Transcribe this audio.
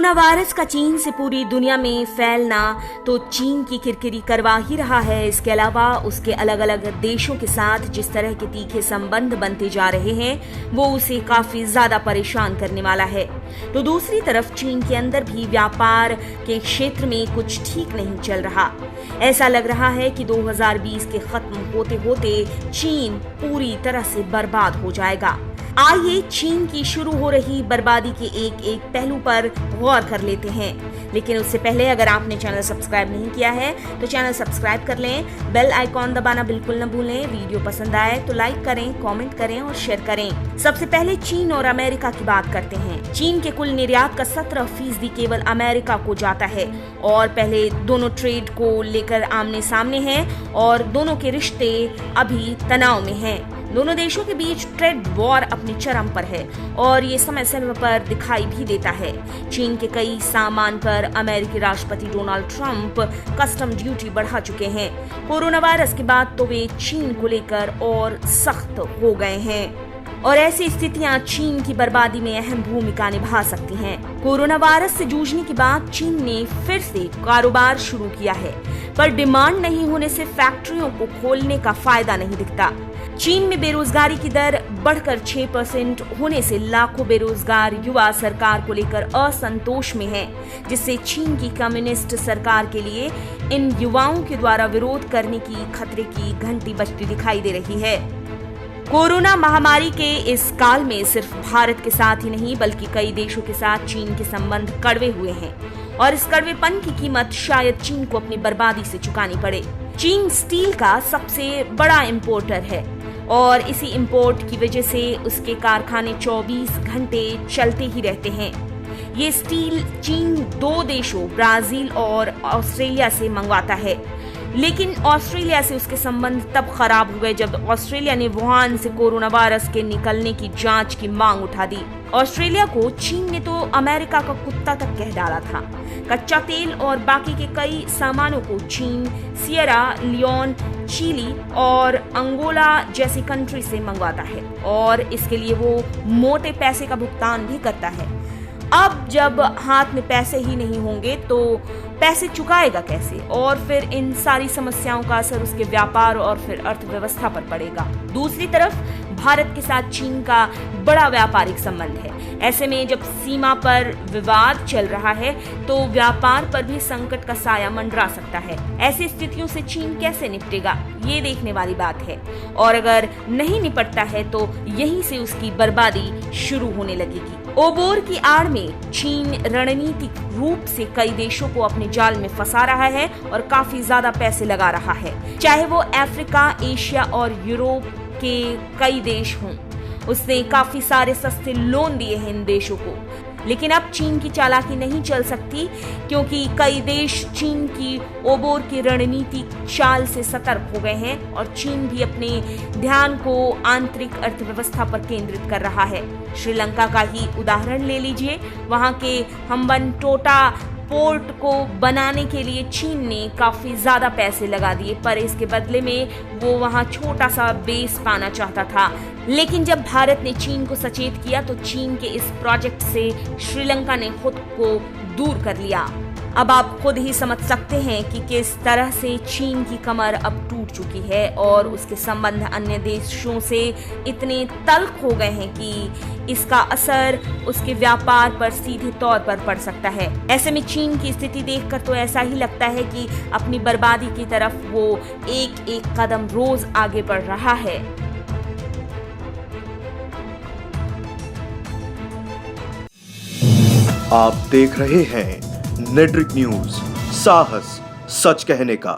Corona virus का चीन से पूरी दुनिया में फैलना तो चीन की किरकिरी करवा ही रहा है। इसके अलावा उसके अलग अलग देशों के साथ जिस तरह के तीखे संबंध बनते जा रहे हैं वो उसे काफी ज्यादा परेशान करने वाला है। तो दूसरी तरफ चीन के अंदर भी व्यापार के क्षेत्र में कुछ ठीक नहीं चल रहा। ऐसा लग रहा है कि 2020 के खत्म होते होते चीन पूरी तरह से बर्बाद हो जाएगा। आइए चीन की शुरू हो रही बर्बादी के एक एक पहलू पर गौर कर लेते हैं। लेकिन उससे पहले अगर आपने चैनल सब्सक्राइब नहीं किया है तो चैनल सब्सक्राइब कर लें, बेल आइकॉन दबाना बिल्कुल न भूलें। वीडियो पसंद आए तो लाइक करें, कमेंट करें और शेयर करें। सबसे पहले चीन और अमेरिका की बात करते हैं। चीन के कुल निर्यात का 17% केवल अमेरिका को जाता है और पहले दोनों ट्रेड को लेकर आमने सामने हैं और दोनों के रिश्ते अभी तनाव में हैं। दोनों देशों के बीच ट्रेड वॉर अपने चरम पर है और ये समय समय पर दिखाई भी देता है। चीन के कई सामान पर अमेरिकी राष्ट्रपति डोनाल्ड ट्रंप कस्टम ड्यूटी बढ़ा चुके हैं। कोरोना वायरस के बाद तो वे चीन को लेकर और सख्त हो गए हैं और ऐसी स्थितियां चीन की बर्बादी में अहम भूमिका निभा सकती हैं। कोरोना वायरस से जूझने के बाद चीन ने फिर से कारोबार शुरू किया है, पर डिमांड नहीं होने से फैक्ट्रियों को खोलने का फायदा नहीं दिखता। चीन में बेरोजगारी की दर बढ़कर 6% होने से लाखों बेरोजगार युवा सरकार को लेकर असंतोष में हैं, जिससे चीन की कम्युनिस्ट सरकार के लिए इन युवाओं के द्वारा विरोध करने की खतरे की घंटी बजती दिखाई दे रही है। कोरोना महामारी के इस काल में सिर्फ भारत के साथ ही नहीं बल्कि कई देशों के साथ चीन के संबंध कड़वे हुए हैं और इस कड़वेपन की कीमत शायद चीन को अपनी बर्बादी से चुकानी पड़े। चीन स्टील का सबसे बड़ा इंपोर्टर है और इसी इंपोर्ट की वजह से उसके कारखाने 24 घंटे चलते ही रहते हैं। ये स्टील चीन 2 देशों ब्राजील और ऑस्ट्रेलिया से मंगवाता है, लेकिन ऑस्ट्रेलिया से उसके संबंध तब खराब हुए जब ऑस्ट्रेलिया ने वुहान से कोरोना वायरस के निकलने की जांच की मांग उठा दी। ऑस्ट्रेलिया को चीन ने तो अमेरिका का कुत्ता तक कह डाला था। कच्चा तेल और बाकी के कई सामानों को चीन सियरा लियोन, चिली और अंगोला जैसी कंट्री से मंगवाता है और इसके लिए वो मोटे पैसे का भुगतान भी करता है। अब जब हाथ में पैसे ही नहीं होंगे तो पैसे चुकाएगा कैसे और फिर इन सारी समस्याओं का असर उसके व्यापार और फिर अर्थव्यवस्था पर पड़ेगा। दूसरी तरफ भारत के साथ चीन का बड़ा व्यापारिक संबंध है। ऐसे में जब सीमा पर विवाद चल रहा है तो व्यापार पर भी संकट का साया मंडरा सकता है। ऐसी स्थितियों से चीन कैसे निपटेगा ये देखने वाली बात है और अगर नहीं निपटता है तो यहीं से उसकी बर्बादी शुरू होने लगेगी। ओबोर की आड़ में चीन रणनीतिक रूप से कई देशों को अपने जाल में फंसा रहा है और काफी ज्यादा पैसे लगा रहा है, चाहे वो अफ्रीका, एशिया और यूरोप के कई देश हों। उसने काफी सारे सस्ते लोन दिए हैं इन देशों को, लेकिन अब चीन की चालाकी नहीं चल सकती क्योंकि कई देश चीन की ओबोर की रणनीतिक चाल से सतर्क हो गए हैं और चीन भी अपने ध्यान को आंतरिक अर्थव्यवस्था पर केंद्रित कर रहा है। श्रीलंका का ही उदाहरण ले लीजिए। वहां के हम्बनटोटा पोर्ट को बनाने के लिए चीन ने काफी ज्यादा पैसे लगा दिए, पर इसके बदले में वो वहां छोटा सा बेस पाना चाहता था। लेकिन जब भारत ने चीन को सचेत किया तो चीन के इस प्रोजेक्ट से श्रीलंका ने खुद को दूर कर लिया। अब आप खुद ही समझ सकते हैं कि किस तरह से चीन की कमर अब टूट चुकी है और उसके संबंध अन्य देशों से इतने तल्ख हो गए हैं कि इसका असर उसके व्यापार पर सीधे तौर पर पड़ सकता है। ऐसे में चीन की स्थिति देखकर तो ऐसा ही लगता है कि अपनी बर्बादी की तरफ वो एक एक कदम रोज आगे बढ़ रहा है। आप देख रहे हैं नेट्रिक न्यूज, साहस सच कहने का।